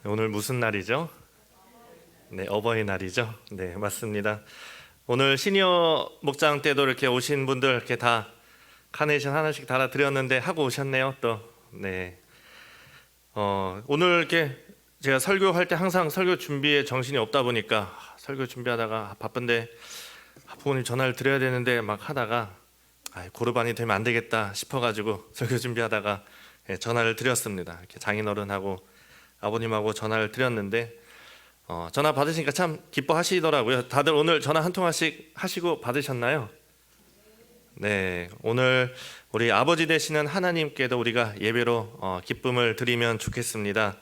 오늘 무슨 날이죠? 네, 어버이날이죠. 네, 맞습니다. 오늘 시니어 목장 때도 이렇게 오신 분들 이렇게 다 카네이션 하나씩 달아드렸는데 하고 오셨네요. 또 네. 오늘 이렇게 제가 설교할 때 항상 설교 준비에 정신이 없다 보니까 설교 준비하다가 바쁜데 부모님 전화를 드려야 되는데 막 하다가 고르반이 되면 안 되겠다 싶어가지고 설교 준비하다가 전화를 드렸습니다. 이렇게 장인어른하고 아버님하고 전화를 드렸는데 전화 받으시니까 참 기뻐하시더라고요. 다들 오늘 전화 한 통화씩 하시고 받으셨나요? 네, 오늘 우리 아버지 되시는 하나님께도 우리가 예배로 기쁨을 드리면 좋겠습니다.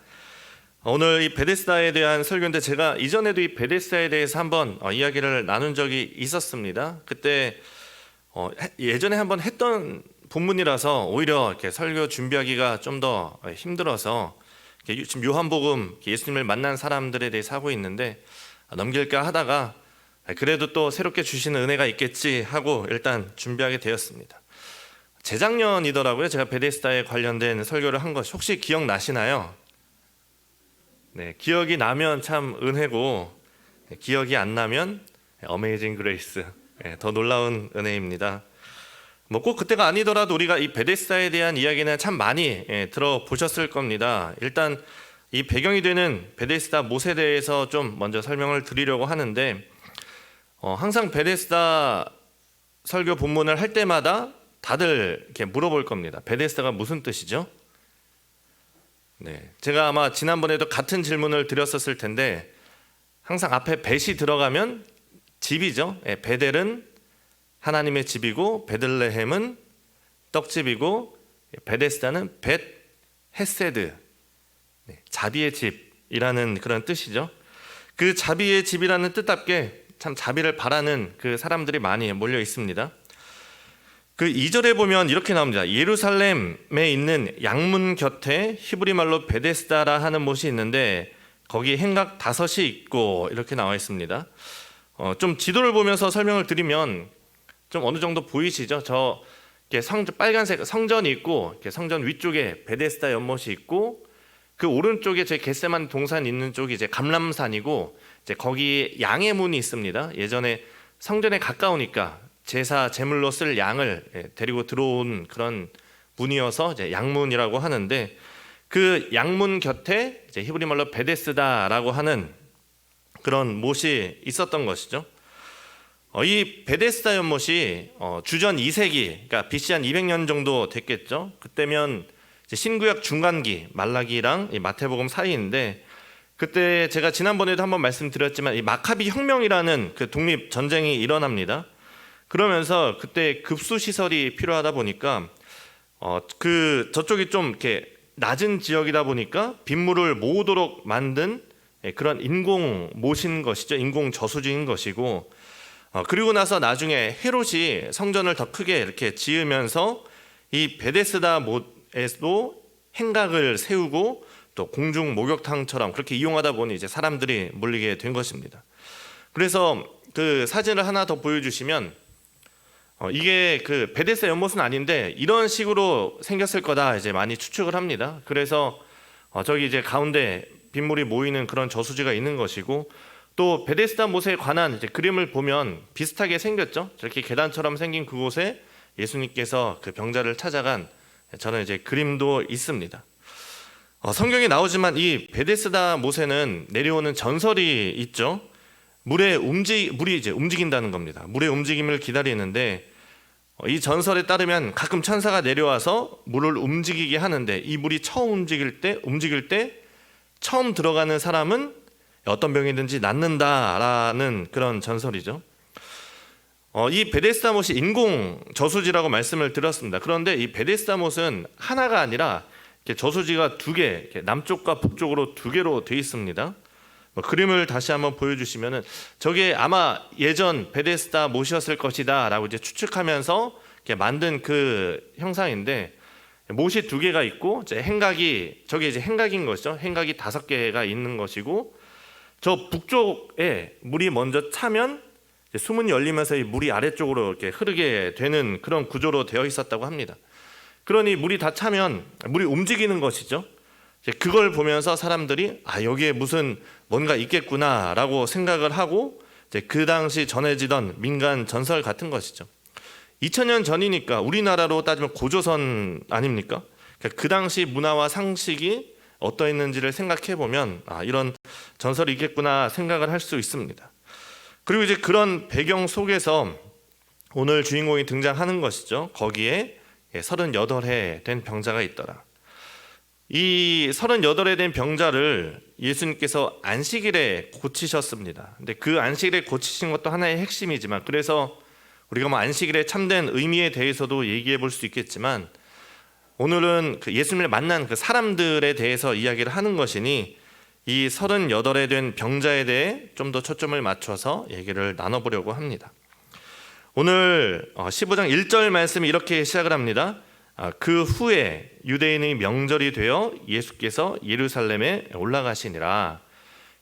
오늘 이 베데스다에 대한 설교인데 제가 이전에도 이 베데스다에 대해서 한번 이야기를 나눈 적이 있었습니다. 그때 예전에 한번 했던 본문이라서 오히려 이렇게 설교 준비하기가 좀 더 힘들어서 지금 요한복음 예수님을 만난 사람들에 대해서 하고 있는데 넘길까 하다가 그래도 또 새롭게 주시는 은혜가 있겠지 하고 일단 준비하게 되었습니다. 재작년이더라고요. 제가 베데스다에 관련된 설교를 한 것이 혹시 기억나시나요? 네, 기억이 나면 참 은혜고 기억이 안 나면 어메이징 그레이스, 더 놀라운 은혜입니다. 꼭 그때가 아니더라도 우리가 이 베데스다에 대한 이야기는 참 많이 들어보셨을 겁니다. 일단 이 배경이 되는 베데스다 못에 대해서 좀 먼저 설명을 드리려고 하는데 항상 베데스다 설교 본문을 할 때마다 다들 이렇게 물어볼 겁니다. 베데스다가 무슨 뜻이죠? 네, 제가 아마 지난번에도 같은 질문을 드렸었을 텐데 항상 앞에 벳이 들어가면 집이죠. 베델은 하나님의 집이고 베들레헴은 떡집이고 베데스다는 벳 헤세드, 자비의 집이라는 그런 뜻이죠. 그 자비의 집이라는 뜻답게 참 자비를 바라는 그 사람들이 많이 몰려 있습니다. 그 2절에 보면 이렇게 나옵니다. 예루살렘에 있는 양문 곁에 히브리 말로 베데스다라 하는 곳이 있는데 거기 행각 5이 있고 이렇게 나와 있습니다. 좀 지도를 보면서 설명을 드리면 좀 어느 정도 보이시죠? 빨간색 성전이 있고 성전 위쪽에 베데스다 연못이 있고 그 오른쪽에 제 겟세마니 동산 있는 쪽이 이제 감람산이고 이제 거기 양의 문이 있습니다. 예전에 성전에 가까우니까 제물로 쓸 양을 데리고 들어온 그런 문이어서 이제 양문이라고 하는데 그 양문 곁에 이제 히브리 말로 베데스다라고 하는 그런 못이 있었던 것이죠. 이 베데스다 연못이 주전 2세기, 그러니까 BC 한 200년 정도 됐겠죠. 그때면 이제 신구약 중간기, 말라기랑 이 마태복음 사이인데 그때 제가 지난번에도 한번 말씀드렸지만 이 마카비 혁명이라는 그 독립 전쟁이 일어납니다. 그러면서 그때 급수 시설이 필요하다 보니까 저쪽이 좀 이렇게 낮은 지역이다 보니까 빗물을 모으도록 만든 그런 인공 모신 것이죠. 인공 저수지인 것이고 그리고 나서 나중에 헤롯이 성전을 더 크게 이렇게 지으면서 이 베데스다 못에도 행각을 세우고 또 공중 목욕탕처럼 그렇게 이용하다 보니 이제 사람들이 몰리게 된 것입니다. 그래서 그 사진을 하나 더 보여주시면 이게 그 베데스다 연못은 아닌데 이런 식으로 생겼을 거다 이제 많이 추측을 합니다. 그래서 저기 이제 가운데 빗물이 모이는 그런 저수지가 있는 것이고 또 베데스다 못에 관한 이제 그림을 보면 비슷하게 생겼죠. 저렇게 계단처럼 생긴 그곳에 예수님께서 그 병자를 찾아간 저는 이제 그림도 있습니다. 성경에 나오지만 이 베데스다 못에는 내려오는 전설이 있죠. 물이 이제 움직인다는 겁니다. 물의 움직임을 기다리는데 이 전설에 따르면 가끔 천사가 내려와서 물을 움직이게 하는데 이 물이 처음 움직일 때 처음 들어가는 사람은 어떤 병이든지 낫는다라는 그런 전설이죠. 이 베데스다 못이 인공 저수지라고 말씀을 드렸습니다. 그런데 이 베데스다 못은 하나가 아니라 저수지가 2개, 남쪽과 북쪽으로 2개로 되어 있습니다. 그림을 다시 한번 보여주시면은 저게 아마 예전 베데스다 못이었을 것이다라고 이제 추측하면서 만든 그 형상인데 못이 2개가 있고 저게 이제 행각인 것이죠. 행각이 5개가 있는 것이고 저 북쪽에 물이 먼저 차면 수문이 열리면서 이 물이 아래쪽으로 이렇게 흐르게 되는 그런 구조로 되어 있었다고 합니다. 그러니 물이 다 차면 물이 움직이는 것이죠. 그걸 보면서 사람들이 여기에 무슨 뭔가 있겠구나라고 생각을 하고 그 당시 전해지던 민간 전설 같은 것이죠. 2000년 전이니까 우리나라로 따지면 고조선 아닙니까? 그 당시 문화와 상식이 어떠했는지를 생각해 보면 이런 전설이 있겠구나 생각을 할 수 있습니다. 그리고 이제 그런 배경 속에서 오늘 주인공이 등장하는 것이죠. 거기에 38해 된 병자가 있더라. 이 38해 된 병자를 예수님께서 안식일에 고치셨습니다. 근데 그 안식일에 고치신 것도 하나의 핵심이지만, 그래서 우리가 뭐 안식일의 참된 의미에 대해서도 얘기해 볼 수 있겠지만, 오늘은 그 예수님을 만난 그 사람들에 대해서 이야기를 하는 것이니 이 38해 된 병자에 대해 좀 더 초점을 맞춰서 얘기를 나눠보려고 합니다. 오늘 15장 1절 말씀이 이렇게 시작을 합니다. 그 후에 유대인의 명절이 되어 예수께서 예루살렘에 올라가시니라.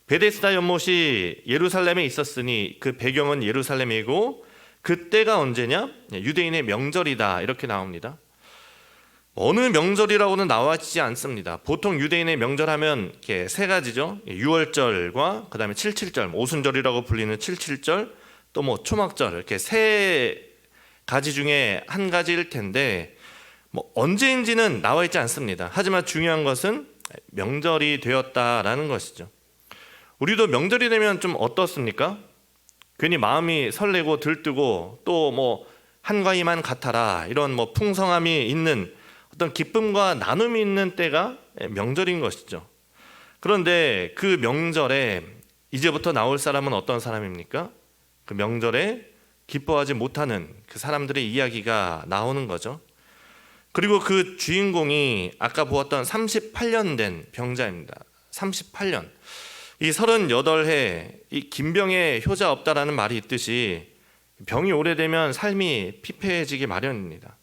베데스다 연못이 예루살렘에 있었으니 그 배경은 예루살렘이고, 그때가 언제냐? 유대인의 명절이다, 이렇게 나옵니다. 어느 명절이라고는 나와지지 않습니다. 보통 유대인의 명절하면 이렇게 세 가지죠. 유월절과 그다음에 칠칠절, 오순절이라고 불리는 칠칠절, 또 뭐 초막절, 이렇게 세 가지 중에 한 가지일 텐데 언제인지는 나와 있지 않습니다. 하지만 중요한 것은 명절이 되었다라는 것이죠. 우리도 명절이 되면 좀 어떻습니까? 괜히 마음이 설레고 들뜨고 또 뭐 한가위만 같아라, 이런 뭐 풍성함이 있는 어떤 기쁨과 나눔이 있는 때가 명절인 것이죠. 그런데 그 명절에 이제부터 나올 사람은 어떤 사람입니까? 그 명절에 기뻐하지 못하는 그 사람들의 이야기가 나오는 거죠. 그리고 그 주인공이 아까 보았던 38년 된 병자입니다. 38년. 이 38해, 이 김병에 효자 없다라는 말이 있듯이 병이 오래되면 삶이 피폐해지기 마련입니다.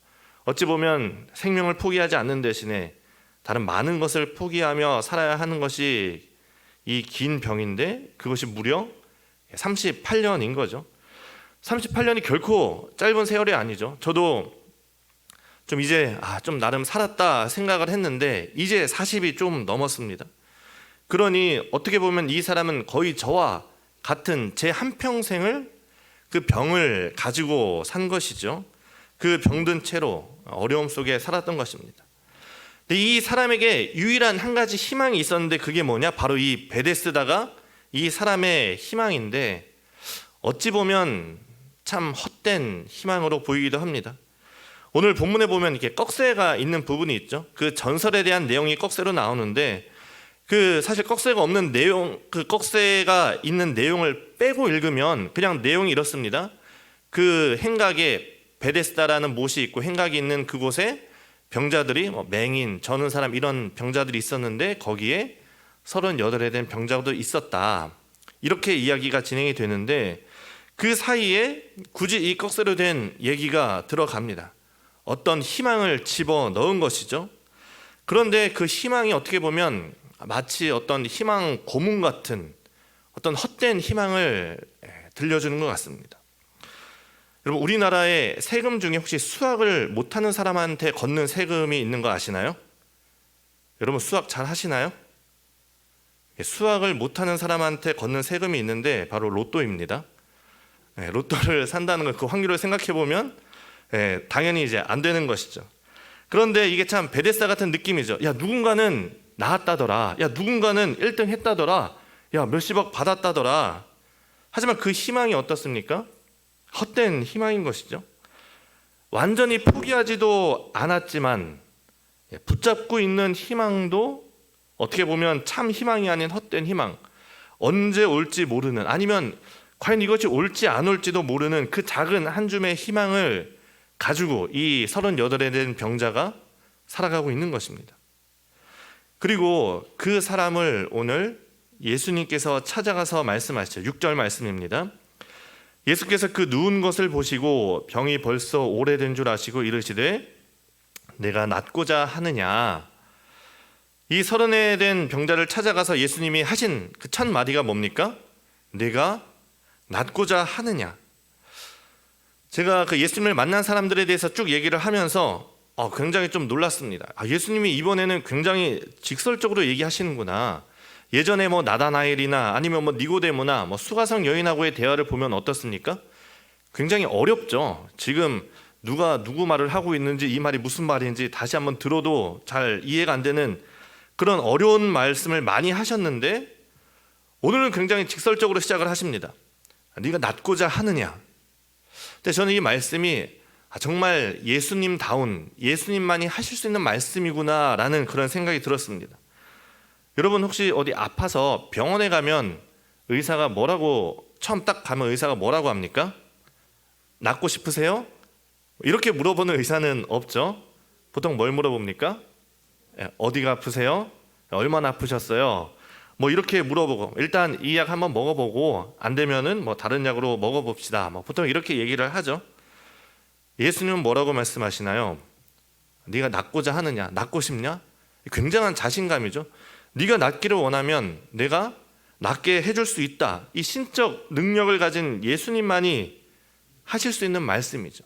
어찌 보면 생명을 포기하지 않는 대신에 다른 많은 것을 포기하며 살아야 하는 것이 이 긴 병인데, 그것이 무려 38년인 거죠. 38년이 결코 짧은 세월이 아니죠. 저도 좀 이제 좀 나름 살았다 생각을 했는데 이제 40이 좀 넘었습니다. 그러니 어떻게 보면 이 사람은 거의 저와 같은 제 한평생을 그 병을 가지고 산 것이죠. 그 병든 채로 어려움 속에 살았던 것입니다. 근데 이 사람에게 유일한 한 가지 희망이 있었는데, 그게 뭐냐? 바로 이 베데스다가 이 사람의 희망인데, 어찌 보면 참 헛된 희망으로 보이기도 합니다. 오늘 본문에 보면 이렇게 꺽쇠가 있는 부분이 있죠. 그 전설에 대한 내용이 꺽쇠로 나오는데, 그 사실 꺽쇠가 없는 내용, 그 꺽쇠가 있는 내용을 빼고 읽으면 그냥 내용이 이렇습니다. 그 행각에 베데스다라는 못이 있고 행각이 있는 그곳에 병자들이 맹인, 저는 사람, 이런 병자들이 있었는데 거기에 38에 된 병자도 있었다, 이렇게 이야기가 진행이 되는데, 그 사이에 굳이 이 꺽쇠로 된 얘기가 들어갑니다. 어떤 희망을 집어 넣은 것이죠. 그런데 그 희망이 어떻게 보면 마치 어떤 희망 고문 같은 어떤 헛된 희망을 들려주는 것 같습니다. 여러분, 우리나라의 세금 중에 혹시 수학을 못하는 사람한테 걷는 세금이 있는 거 아시나요? 여러분, 수학 잘 하시나요? 수학을 못하는 사람한테 걷는 세금이 있는데 바로 로또입니다. 로또를 산다는 그 확률을 생각해 보면 당연히 이제 안 되는 것이죠. 그런데 이게 참 베데스다 같은 느낌이죠. 야, 누군가는 나았다더라. 야, 누군가는 1등 했다더라. 야, 몇십억 받았다더라. 하지만 그 희망이 어떻습니까? 헛된 희망인 것이죠. 완전히 포기하지도 않았지만 붙잡고 있는 희망도 어떻게 보면 참 희망이 아닌 헛된 희망, 언제 올지 모르는, 아니면 과연 이것이 올지 안 올지도 모르는 그 작은 한 줌의 희망을 가지고 이 38에 된 병자가 살아가고 있는 것입니다. 그리고 그 사람을 오늘 예수님께서 찾아가서 말씀하시죠. 6절 말씀입니다. 예수께서 그 누운 것을 보시고 병이 벌써 오래된 줄 아시고 이르시되 내가 낫고자 하느냐. 이 38에 된 병자를 찾아가서 예수님이 하신 그 첫 마디가 뭡니까? 내가 낫고자 하느냐. 제가 그 예수님을 만난 사람들에 대해서 쭉 얘기를 하면서 굉장히 좀 놀랐습니다. 예수님이 이번에는 굉장히 직설적으로 얘기하시는구나. 예전에 뭐 나다나엘이나 아니면 뭐 니고데모나 뭐 수가성 여인하고의 대화를 보면 어떻습니까? 굉장히 어렵죠. 지금 누가 누구 말을 하고 있는지, 이 말이 무슨 말인지 다시 한번 들어도 잘 이해가 안 되는 그런 어려운 말씀을 많이 하셨는데, 오늘은 굉장히 직설적으로 시작을 하십니다. 네가 낫고자 하느냐. 근데 저는 이 말씀이 정말 예수님다운, 예수님만이 하실 수 있는 말씀이구나 라는 그런 생각이 들었습니다. 여러분 혹시 어디 아파서 병원에 가면 의사가 뭐라고, 처음 딱 가면 의사가 뭐라고 합니까? 낫고 싶으세요? 이렇게 물어보는 의사는 없죠. 보통 뭘 물어봅니까? 어디가 아프세요? 얼마나 아프셨어요? 뭐 이렇게 물어보고, 일단 이 약 한번 먹어보고 안 되면은 뭐 다른 약으로 먹어봅시다. 뭐 보통 이렇게 얘기를 하죠. 예수님은 뭐라고 말씀하시나요? 네가 낫고자 하느냐? 낫고 싶냐? 굉장한 자신감이죠. 네가 낫기를 원하면 내가 낫게 해줄 수 있다. 이 신적 능력을 가진 예수님만이 하실 수 있는 말씀이죠.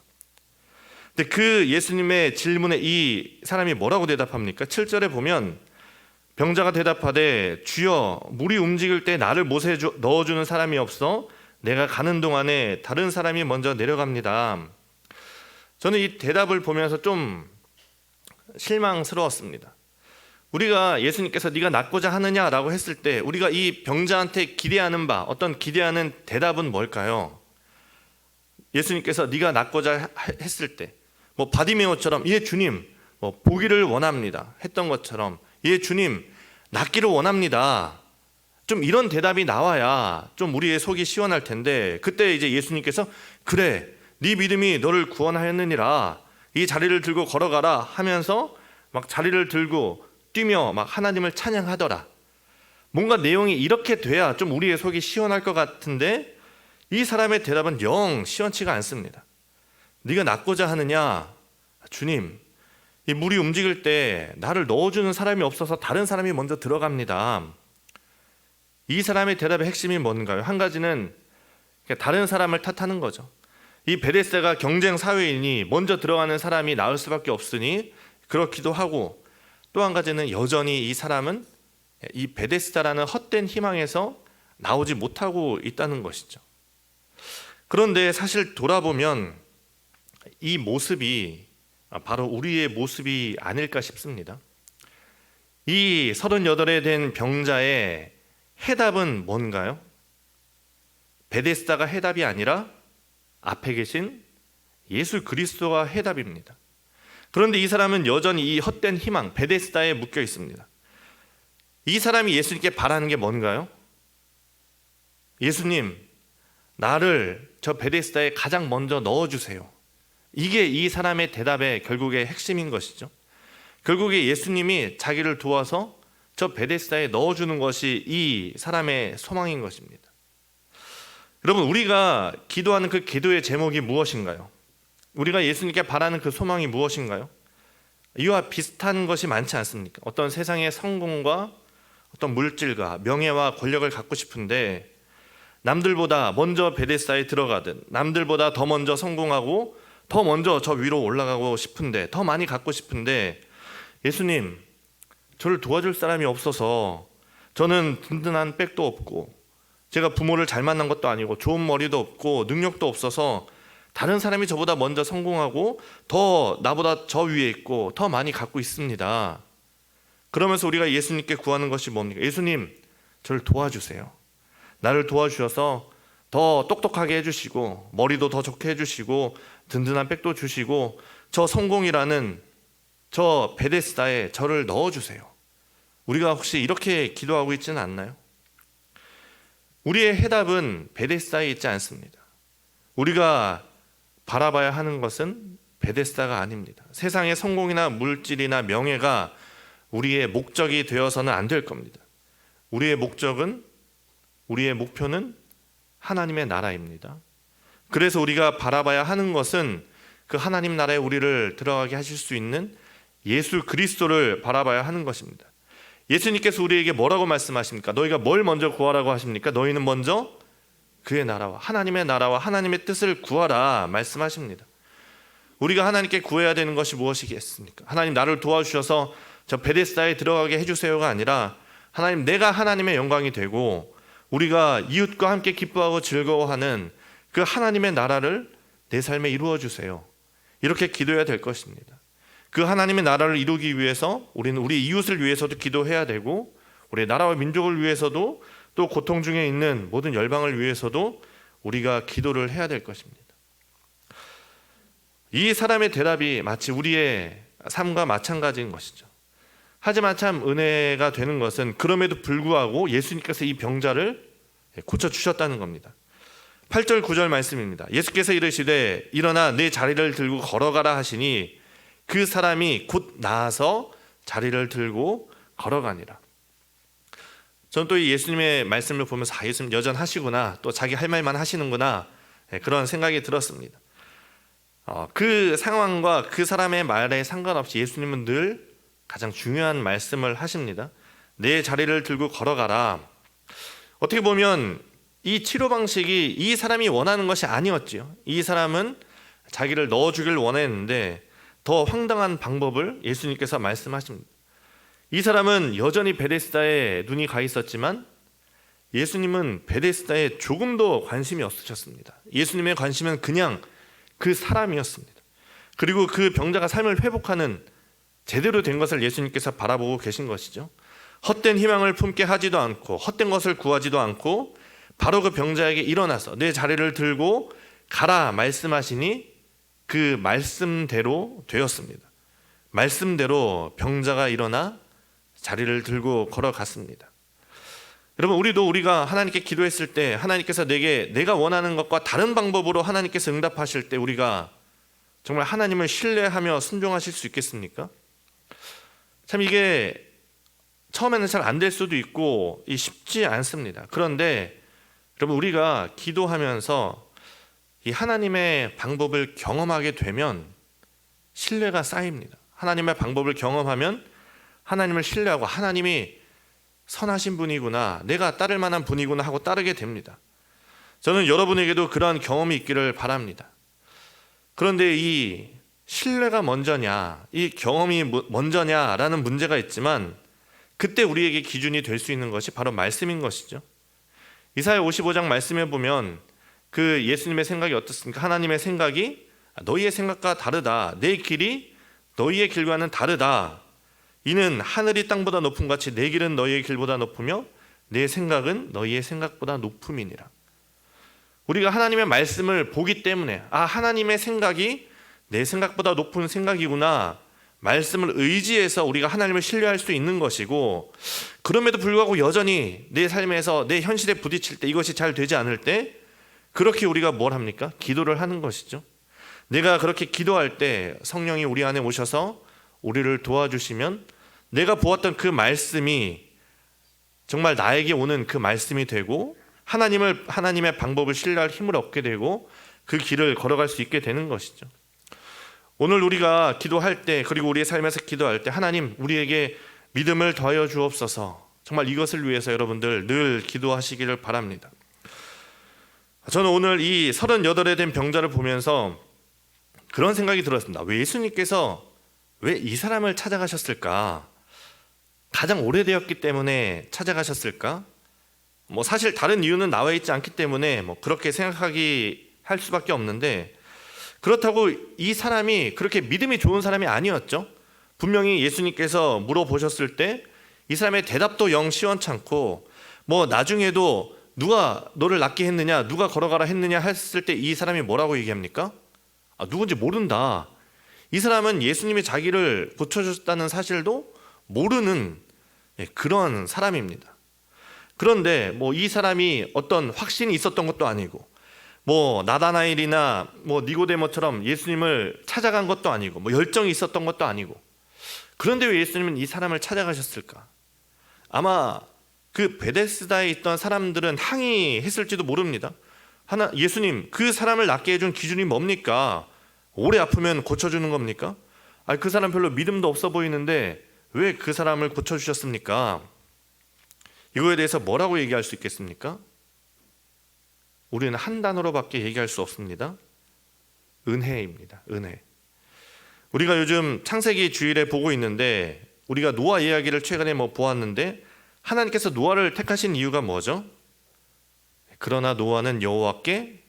근데 그 예수님의 질문에 이 사람이 뭐라고 대답합니까? 7절에 보면 병자가 대답하되 주여, 물이 움직일 때 나를 못에 넣어주는 사람이 없어 내가 가는 동안에 다른 사람이 먼저 내려갑니다. 저는 이 대답을 보면서 좀 실망스러웠습니다. 우리가 예수님께서 네가 낫고자 하느냐라고 했을 때 우리가 이 병자한테 기대하는 바, 어떤 기대하는 대답은 뭘까요? 예수님께서 네가 낫고자 했을 때 뭐 바디메오처럼 예 주님 뭐 보기를 원합니다 했던 것처럼, 예 주님 낫기를 원합니다, 좀 이런 대답이 나와야 좀 우리의 속이 시원할 텐데, 그때 이제 예수님께서 그래 네 믿음이 너를 구원하였느니라, 이 자리를 들고 걸어가라 하면서 막 자리를 들고 뛰며 막 하나님을 찬양하더라. 뭔가 내용이 이렇게 돼야 좀 우리의 속이 시원할 것 같은데, 이 사람의 대답은 영 시원치가 않습니다. 네가 낫고자 하느냐? 주님, 이 물이 움직일 때 나를 넣어주는 사람이 없어서 다른 사람이 먼저 들어갑니다. 이 사람의 대답의 핵심이 뭔가요? 한 가지는 다른 사람을 탓하는 거죠. 이 베데스다가 경쟁 사회이니 먼저 들어가는 사람이 나을 수밖에 없으니 그렇기도 하고, 또 한 가지는 여전히 이 사람은 이 베데스다라는 헛된 희망에서 나오지 못하고 있다는 것이죠. 그런데 사실 돌아보면 이 모습이 바로 우리의 모습이 아닐까 싶습니다. 이 38에 된 병자의 해답은 뭔가요? 베데스다가 해답이 아니라 앞에 계신 예수 그리스도가 해답입니다. 그런데 이 사람은 여전히 이 헛된 희망, 베데스다에 묶여 있습니다. 이 사람이 예수님께 바라는 게 뭔가요? 예수님, 나를 저 베데스다에 가장 먼저 넣어주세요. 이게 이 사람의 대답의 결국의 핵심인 것이죠. 결국에 예수님이 자기를 도와서 저 베데스다에 넣어주는 것이 이 사람의 소망인 것입니다. 여러분, 우리가 기도하는 그 기도의 제목이 무엇인가요? 우리가 예수님께 바라는 그 소망이 무엇인가요? 이와 비슷한 것이 많지 않습니까? 어떤 세상의 성공과 어떤 물질과 명예와 권력을 갖고 싶은데, 남들보다 먼저 베데스다에 들어가든, 남들보다 더 먼저 성공하고 더 먼저 저 위로 올라가고 싶은데, 더 많이 갖고 싶은데, 예수님, 저를 도와줄 사람이 없어서, 저는 든든한 백도 없고, 제가 부모를 잘 만난 것도 아니고 좋은 머리도 없고 능력도 없어서 다른 사람이 저보다 먼저 성공하고 더 나보다 저 위에 있고 더 많이 갖고 있습니다. 그러면서 우리가 예수님께 구하는 것이 뭡니까? 예수님, 저를 도와주세요. 나를 도와주셔서 더 똑똑하게 해주시고 머리도 더 좋게 해주시고 든든한 백도 주시고 저 성공이라는 저 베데스다에 저를 넣어주세요. 우리가 혹시 이렇게 기도하고 있지는 않나요? 우리의 해답은 베데스다에 있지 않습니다. 우리가 바라봐야 하는 것은 베데스다가 아닙니다. 세상의 성공이나 물질이나 명예가 우리의 목적이 되어서는 안 될 겁니다. 우리의 목적은, 우리의 목표는 하나님의 나라입니다. 그래서 우리가 바라봐야 하는 것은 그 하나님 나라에 우리를 들어가게 하실 수 있는 예수 그리스도를 바라봐야 하는 것입니다. 예수님께서 우리에게 뭐라고 말씀하십니까? 너희가 뭘 먼저 구하라고 하십니까? 너희는 먼저 그의 나라와 하나님의 뜻을 구하라 말씀하십니다. 우리가 하나님께 구해야 되는 것이 무엇이겠습니까? 하나님 나를 도와주셔서 저 베데스다에 들어가게 해주세요가 아니라 하나님 내가 하나님의 영광이 되고 우리가 이웃과 함께 기뻐하고 즐거워하는 그 하나님의 나라를 내 삶에 이루어 주세요. 이렇게 기도해야 될 것입니다. 그 하나님의 나라를 이루기 위해서 우리는 우리 이웃을 위해서도 기도해야 되고 우리 나라와 민족을 위해서도 또 고통 중에 있는 모든 열방을 위해서도 우리가 기도를 해야 될 것입니다. 이 사람의 대답이 마치 우리의 삶과 마찬가지인 것이죠. 하지만 참 은혜가 되는 것은 그럼에도 불구하고 예수님께서 이 병자를 고쳐주셨다는 겁니다. 8절 9절 말씀입니다. 예수께서 이르시되 일어나 내 자리를 들고 걸어가라 하시니 그 사람이 곧 나아서 자리를 들고 걸어가니라. 저는 또 이 예수님의 말씀을 보면서 예수님 여전하시구나, 또 자기 할 말만 하시는구나, 그런 생각이 들었습니다. 그 상황과 그 사람의 말에 상관없이 예수님은 늘 가장 중요한 말씀을 하십니다. 내 자리를 들고 걸어가라. 어떻게 보면 이 치료 방식이 이 사람이 원하는 것이 아니었지요. 이 사람은 자기를 넣어주길 원했는데 더 황당한 방법을 예수님께서 말씀하십니다. 이 사람은 여전히 베데스다에 눈이 가 있었지만 예수님은 베데스다에 조금도 관심이 없으셨습니다. 예수님의 관심은 그냥 그 사람이었습니다. 그리고 그 병자가 삶을 회복하는 제대로 된 것을 예수님께서 바라보고 계신 것이죠. 헛된 희망을 품게 하지도 않고 헛된 것을 구하지도 않고 바로 그 병자에게 일어나서 내 자리를 들고 가라 말씀하시니 그 말씀대로 되었습니다. 말씀대로 병자가 일어나 자리를 들고 걸어갔습니다. 여러분, 우리가 하나님께 기도했을 때 하나님께서 내가 원하는 것과 다른 방법으로 하나님께서 응답하실 때 우리가 정말 하나님을 신뢰하며 순종하실 수 있겠습니까? 참 이게 처음에는 잘 안 될 수도 있고 쉽지 않습니다. 그런데 여러분, 우리가 기도하면서 이 하나님의 방법을 경험하게 되면 신뢰가 쌓입니다. 하나님의 방법을 경험하면 하나님을 신뢰하고 하나님이 선하신 분이구나, 내가 따를 만한 분이구나 하고 따르게 됩니다. 저는 여러분에게도 그러한 경험이 있기를 바랍니다. 그런데 이 신뢰가 먼저냐, 이 경험이 먼저냐라는 문제가 있지만 그때 우리에게 기준이 될 수 있는 것이 바로 말씀인 것이죠. 이사야 55장 말씀에 보면 그 예수님의 생각이 어떻습니까? 하나님의 생각이 너희의 생각과 다르다. 내 길이 너희의 길과는 다르다. 이는 하늘이 땅보다 높음 같이 내 길은 너희의 길보다 높으며 내 생각은 너희의 생각보다 높음이니라. 우리가 하나님의 말씀을 보기 때문에 하나님의 생각이 내 생각보다 높은 생각이구나, 말씀을 의지해서 우리가 하나님을 신뢰할 수 있는 것이고, 그럼에도 불구하고 여전히 내 삶에서 내 현실에 부딪힐 때 이것이 잘 되지 않을 때 그렇게 우리가 뭘 합니까? 기도를 하는 것이죠. 내가 그렇게 기도할 때 성령이 우리 안에 오셔서 우리를 도와주시면 내가 보았던 그 말씀이 정말 나에게 오는 그 말씀이 되고 하나님의 방법을 신뢰할 힘을 얻게 되고 그 길을 걸어갈 수 있게 되는 것이죠. 오늘 우리가 기도할 때, 그리고 우리의 삶에서 기도할 때 하나님 우리에게 믿음을 더하여 주옵소서, 정말 이것을 위해서 여러분들 늘 기도하시기를 바랍니다. 저는 오늘 이 38에 된 병자를 보면서 그런 생각이 들었습니다. 왜 예수님께서 왜 이 사람을 찾아가셨을까? 가장 오래되었기 때문에 찾아가셨을까? 사실 다른 이유는 나와 있지 않기 때문에 그렇게 생각하기 할 수밖에 없는데, 그렇다고 이 사람이 그렇게 믿음이 좋은 사람이 아니었죠. 분명히 예수님께서 물어보셨을 때 이 사람의 대답도 영 시원찮고 나중에도 누가 너를 낫게 했느냐, 누가 걸어가라 했느냐 했을 때 이 사람이 뭐라고 얘기합니까? 누군지 모른다. 이 사람은 예수님이 자기를 고쳐주셨다는 사실도 모르는 그런 사람입니다. 그런데 이 사람이 어떤 확신이 있었던 것도 아니고 나다나엘이나 니고데모처럼 예수님을 찾아간 것도 아니고 열정이 있었던 것도 아니고, 그런데 왜 예수님은 이 사람을 찾아가셨을까? 아마 그 베데스다에 있던 사람들은 항의했을지도 모릅니다. 예수님, 그 사람을 낫게 해준 기준이 뭡니까? 오래 아프면 고쳐주는 겁니까? 그 사람 별로 믿음도 없어 보이는데 왜 그 사람을 고쳐주셨습니까? 이거에 대해서 뭐라고 얘기할 수 있겠습니까? 우리는 한 단어로밖에 얘기할 수 없습니다. 은혜입니다. 은혜. 우리가 요즘 창세기 주일에 보고 있는데 우리가 노아 이야기를 최근에 보았는데 하나님께서 노아를 택하신 이유가 뭐죠? 그러나 노아는 여호와께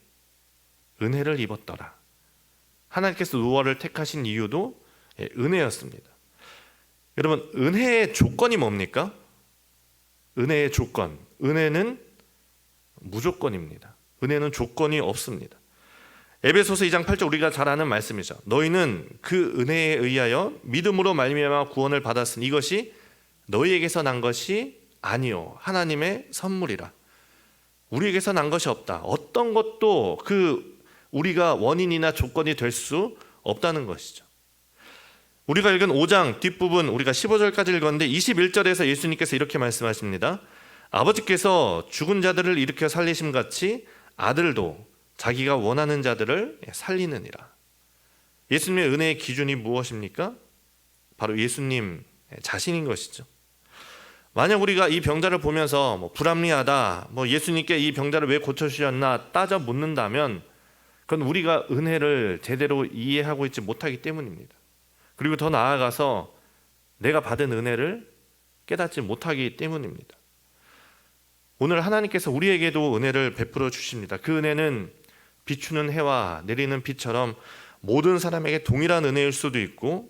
은혜를 입었더라. 하나님께서 노아를 택하신 이유도 은혜였습니다. 여러분, 은혜의 조건이 뭡니까? 은혜의 조건, 은혜는 무조건입니다. 은혜는 조건이 없습니다. 에베소서 2장 8절 우리가 잘 아는 말씀이죠. 너희는 그 은혜에 의하여 믿음으로 말미암아 구원을 받았으니 이것이 너희에게서 난 것이 아니요 하나님의 선물이라. 우리에게서 난 것이 없다. 어떤 것도 우리가 원인이나 조건이 될 수 없다는 것이죠. 우리가 읽은 5장 뒷부분 우리가 15절까지 읽었는데 21절에서 예수님께서 이렇게 말씀하십니다. 아버지께서 죽은 자들을 일으켜 살리심 같이 아들도 자기가 원하는 자들을 살리느니라. 예수님의 은혜의 기준이 무엇입니까? 바로 예수님 자신인 것이죠. 만약 우리가 이 병자를 보면서 불합리하다, 예수님께 이 병자를 왜 고쳐주셨나 따져 묻는다면 그건 우리가 은혜를 제대로 이해하고 있지 못하기 때문입니다. 그리고 더 나아가서 내가 받은 은혜를 깨닫지 못하기 때문입니다. 오늘 하나님께서 우리에게도 은혜를 베풀어 주십니다. 그 은혜는 비추는 해와 내리는 비처럼 모든 사람에게 동일한 은혜일 수도 있고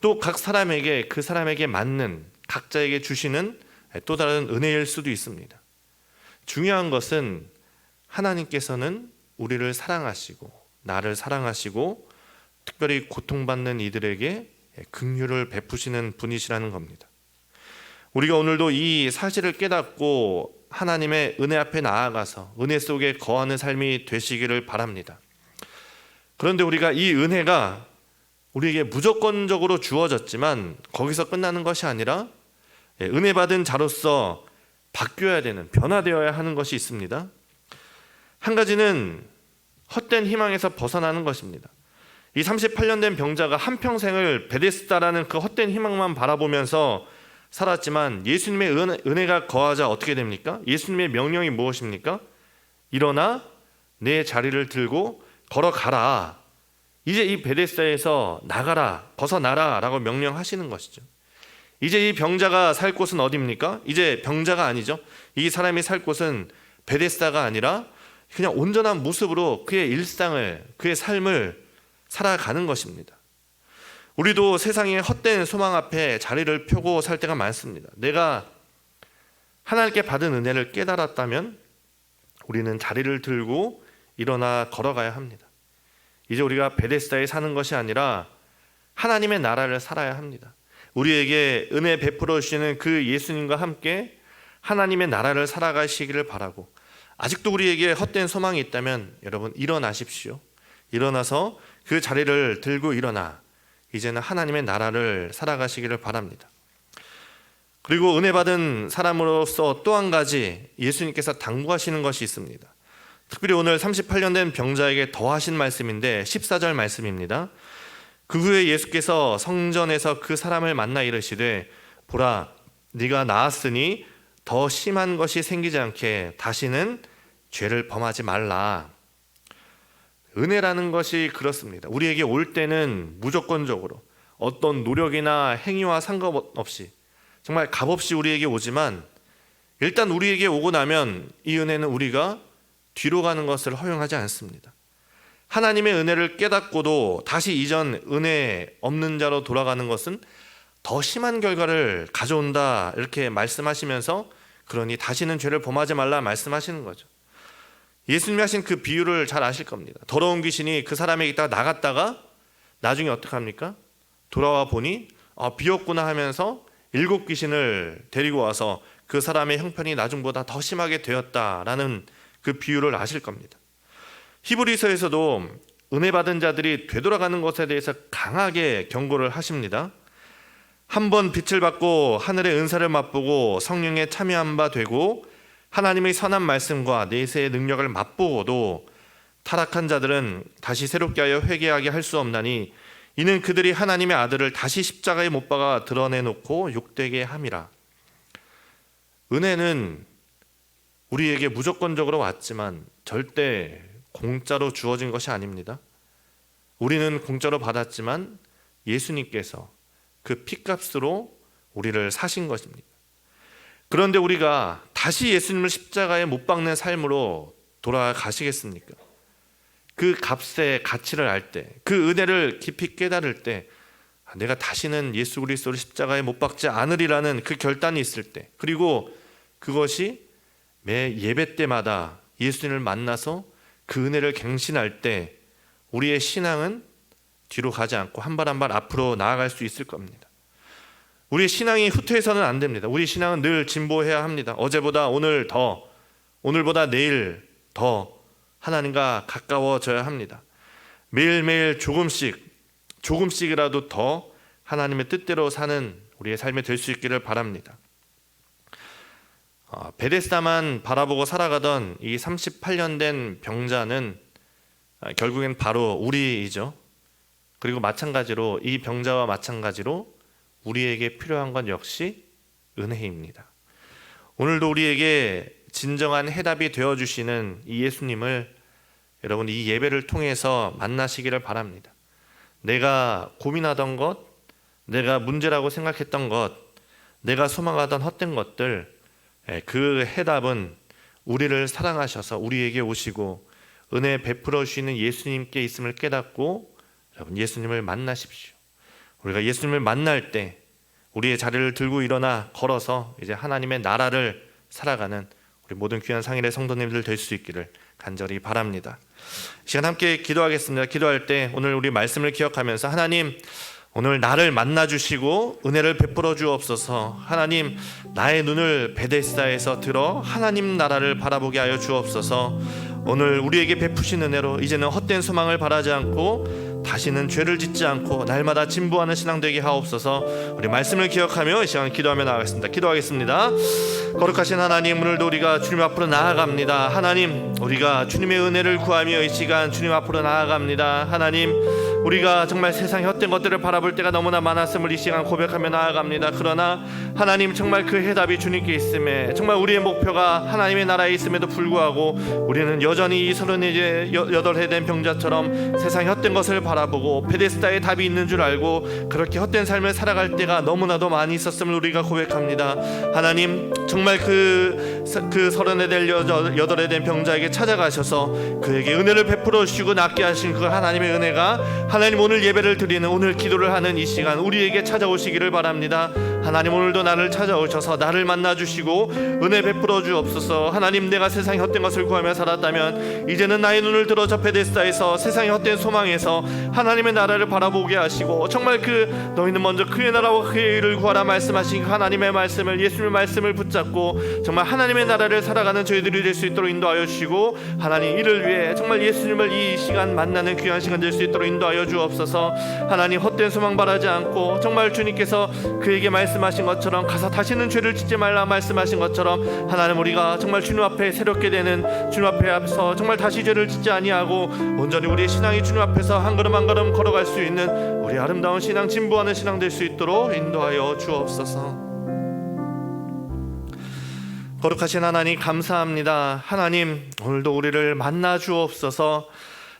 또 각 사람에게 그 사람에게 맞는 각자에게 주시는 또 다른 은혜일 수도 있습니다. 중요한 것은 하나님께서는 우리를 사랑하시고 나를 사랑하시고 특별히 고통받는 이들에게 긍휼을 베푸시는 분이시라는 겁니다. 우리가 오늘도 이 사실을 깨닫고 하나님의 은혜 앞에 나아가서 은혜 속에 거하는 삶이 되시기를 바랍니다. 그런데 우리가 이 은혜가 우리에게 무조건적으로 주어졌지만 거기서 끝나는 것이 아니라 은혜 받은 자로서 바뀌어야 되는, 변화되어야 하는 것이 있습니다. 한 가지는 헛된 희망에서 벗어나는 것입니다. 이 38년 된 병자가 한평생을 베데스다라는 그 헛된 희망만 바라보면서 살았지만 예수님의 은혜가 거하자 어떻게 됩니까? 예수님의 명령이 무엇입니까? 일어나 내 자리를 들고 걸어가라. 이제 이 베데스다에서 나가라, 벗어나라 라고 명령하시는 것이죠. 이제 이 병자가 살 곳은 어디입니까? 이제 병자가 아니죠. 이 사람이 살 곳은 베데스다가 아니라 그냥 온전한 모습으로 그의 일상을, 그의 삶을 살아가는 것입니다. 우리도 세상의 헛된 소망 앞에 자리를 펴고 살 때가 많습니다. 내가 하나님께 받은 은혜를 깨달았다면 우리는 자리를 들고 일어나 걸어가야 합니다. 이제 우리가 베데스다에 사는 것이 아니라 하나님의 나라를 살아야 합니다. 우리에게 은혜 베풀어 주시는 그 예수님과 함께 하나님의 나라를 살아가시기를 바라고, 아직도 우리에게 헛된 소망이 있다면 여러분 일어나십시오. 일어나서 그 자리를 들고 일어나 이제는 하나님의 나라를 살아가시기를 바랍니다. 그리고 은혜 받은 사람으로서 또 한 가지 예수님께서 당부하시는 것이 있습니다. 특별히 오늘 38년 된 병자에게 더 하신 말씀인데 14절 말씀입니다. 그 후에 예수께서 성전에서 그 사람을 만나 이르시되 보라 네가 나았으니 더 심한 것이 생기지 않게 다시는 죄를 범하지 말라. 은혜라는 것이 그렇습니다. 우리에게 올 때는 무조건적으로 어떤 노력이나 행위와 상관없이 정말 값없이 우리에게 오지만 일단 우리에게 오고 나면 이 은혜는 우리가 뒤로 가는 것을 허용하지 않습니다. 하나님의 은혜를 깨닫고도 다시 이전 은혜 없는 자로 돌아가는 것은 더 심한 결과를 가져온다 이렇게 말씀하시면서 그러니 다시는 죄를 범하지 말라 말씀하시는 거죠. 예수님이 하신 그 비유를 잘 아실 겁니다. 더러운 귀신이 그 사람에게 있다가 나갔다가 나중에 어떻게 합니까? 돌아와 보니 비었구나 하면서 7 귀신을 데리고 와서 그 사람의 형편이 나중보다 더 심하게 되었다라는 그 비유를 아실 겁니다. 히브리서에서도 은혜 받은 자들이 되돌아가는 것에 대해서 강하게 경고를 하십니다. 한번 빛을 받고 하늘의 은사를 맛보고 성령에 참여한 바 되고 하나님의 선한 말씀과 내세의 능력을 맛보고도 타락한 자들은 다시 새롭게 하여 회개하게 할 수 없나니 이는 그들이 하나님의 아들을 다시 십자가에 못 박아 드러내놓고 욕되게 함이라. 은혜는 우리에게 무조건적으로 왔지만 절대 공짜로 주어진 것이 아닙니다. 우리는 공짜로 받았지만 예수님께서 그 피값으로 우리를 사신 것입니다. 그런데 우리가 다시 예수님을 십자가에 못 박는 삶으로 돌아가시겠습니까? 그 값의 가치를 알 때, 그 은혜를 깊이 깨달을 때, 내가 다시는 예수 그리스도를 십자가에 못 박지 않으리라는 그 결단이 있을 때, 그리고 그것이 매 예배 때마다 예수님을 만나서 그 은혜를 갱신할 때 우리의 신앙은 뒤로 가지 않고 한 발 한 발 앞으로 나아갈 수 있을 겁니다. 우리의 신앙이 후퇴해서는 안 됩니다. 우리 신앙은 늘 진보해야 합니다. 어제보다 오늘 더, 오늘보다 내일 더 하나님과 가까워져야 합니다. 매일매일 조금씩이라도 더 하나님의 뜻대로 사는 우리의 삶이 될 수 있기를 바랍니다. 베데스다만 바라보고 살아가던 이 38년 된 병자는 결국엔 바로 우리이죠. 그리고 마찬가지로 이 병자와 마찬가지로 우리에게 필요한 건 역시 은혜입니다. 오늘도 우리에게 진정한 해답이 되어주시는 이 예수님을 여러분 이 예배를 통해서 만나시기를 바랍니다. 내가 고민하던 것, 내가 문제라고 생각했던 것, 내가 소망하던 헛된 것들, 그 해답은 우리를 사랑하셔서 우리에게 오시고 은혜 베풀어 주시는 예수님께 있음을 깨닫고 여러분 예수님을 만나십시오. 우리가 예수님을 만날 때 우리의 자리를 들고 일어나 걸어서 이제 하나님의 나라를 살아가는 우리 모든 귀한 상일의 성도님들 될 수 있기를 간절히 바랍니다. 이 시간 함께 기도하겠습니다. 기도할 때 오늘 우리 말씀을 기억하면서 하나님 오늘 나를 만나주시고 은혜를 베풀어 주옵소서. 하나님 나의 눈을 베데스다에서 들어 하나님 나라를 바라보게 하여 주옵소서. 오늘 우리에게 베푸신 은혜로 이제는 헛된 소망을 바라지 않고 다시는 죄를 짓지 않고 날마다 진보하는 신앙 되게 하옵소서. 우리 말씀을 기억하며 이 시간 기도하며 나가겠습니다. 기도하겠습니다. 거룩하신 하나님, 오늘도 우리가 주님 앞으로 나아갑니다. 하나님, 우리가 주님의 은혜를 구하며 이 시간 주님 앞으로 나아갑니다. 하나님, 우리가 정말 세상의 헛된 것들을 바라볼 때가 너무나 많았음을 이 시간 고백하며 나아갑니다. 그러나 하나님 정말 그 해답이 주님께 있음에 정말 우리의 목표가 하나님의 나라에 있음에도 불구하고 우리는 여전히 이 38해 된 병자처럼 세상의 헛된 것을 바라보고 베데스다의 답이 있는 줄 알고 그렇게 헛된 삶을 살아갈 때가 너무나도 많이 있었음을 우리가 고백합니다. 하나님 정말 그 38해 된 병자에게 찾아가셔서 그에게 은혜를 베풀어 주시고 낫게 하신 그 하나님의 은혜가 하나님 오늘 예배를 드리는 오늘 기도를 하는 이 시간 우리에게 찾아오시기를 바랍니다. 하나님 오늘도 나를 찾아오셔서 나를 만나주시고 은혜 베풀어 주옵소서. 하나님 내가 세상의 헛된 것을 구하며 살았다면 이제는 나의 눈을 들어 저 베데스다에서 세상의 헛된 소망에서 하나님의 나라를 바라보게 하시고 정말 너희는 먼저 그의 나라와 그의 의를 구하라 말씀하신 그 하나님의 말씀을 예수님의 말씀을 붙잡고 정말 하나님의 나라를 살아가는 저희들이 될 수 있도록 인도하여 주시고 하나님 이를 위해 정말 예수님을 이 시간 만나는 귀한 시간 될 수 있도록 인도하여 주옵소서. 하나님 헛된 소망 바라지 않고 정말 주님께서 그에게 말씀하신 것처럼 가서 다시는 죄를 짓지 말라 말씀하신 것처럼 하나님 우리가 정말 주님 앞에 새롭게 되는 주님 앞에서 정말 다시 죄를 짓지 아니하고 온전히 우리의 신앙이 주님 앞에서 한 걸음 한 걸음 걸어갈 수 있는 우리 아름다운 신앙 진보하는 신앙 될 수 있도록 인도하여 주옵소서. 거룩하신 하나님 감사합니다. 하나님 오늘도 우리를 만나 주옵소서.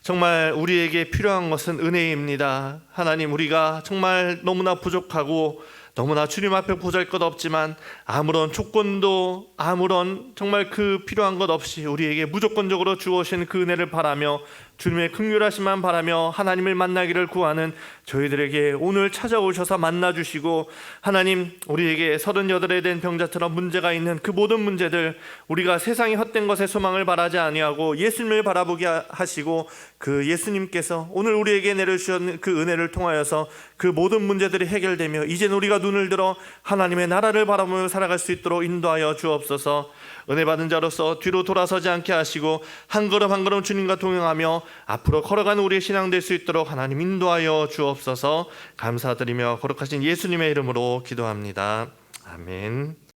정말 우리에게 필요한 것은 은혜입니다. 하나님 우리가 정말 너무나 부족하고 너무나 주님 앞에 보잘것없지만 아무런 조건도 아무런 정말 그 필요한 것 없이 우리에게 무조건적으로 주어진 그 은혜를 바라며 주님의 긍휼하심만 바라며 하나님을 만나기를 구하는 저희들에게 오늘 찾아오셔서 만나주시고 하나님 우리에게 38에 된 병자처럼 문제가 있는 그 모든 문제들 우리가 세상의 헛된 것에 소망을 바라지 아니하고 예수님을 바라보게 하시고 그 예수님께서 오늘 우리에게 내려주신 그 은혜를 통하여서 그 모든 문제들이 해결되며 이제는 우리가 눈을 들어 하나님의 나라를 바라보며 살아갈 수 있도록 인도하여 주옵소서. 은혜 받은 자로서 뒤로 돌아서지 않게 하시고 한 걸음 한 걸음 주님과 동행하며 앞으로 걸어가는 우리의 신앙 될 수 있도록 하나님 인도하여 주옵소서. 감사드리며 거룩하신 예수님의 이름으로 기도합니다. 아멘.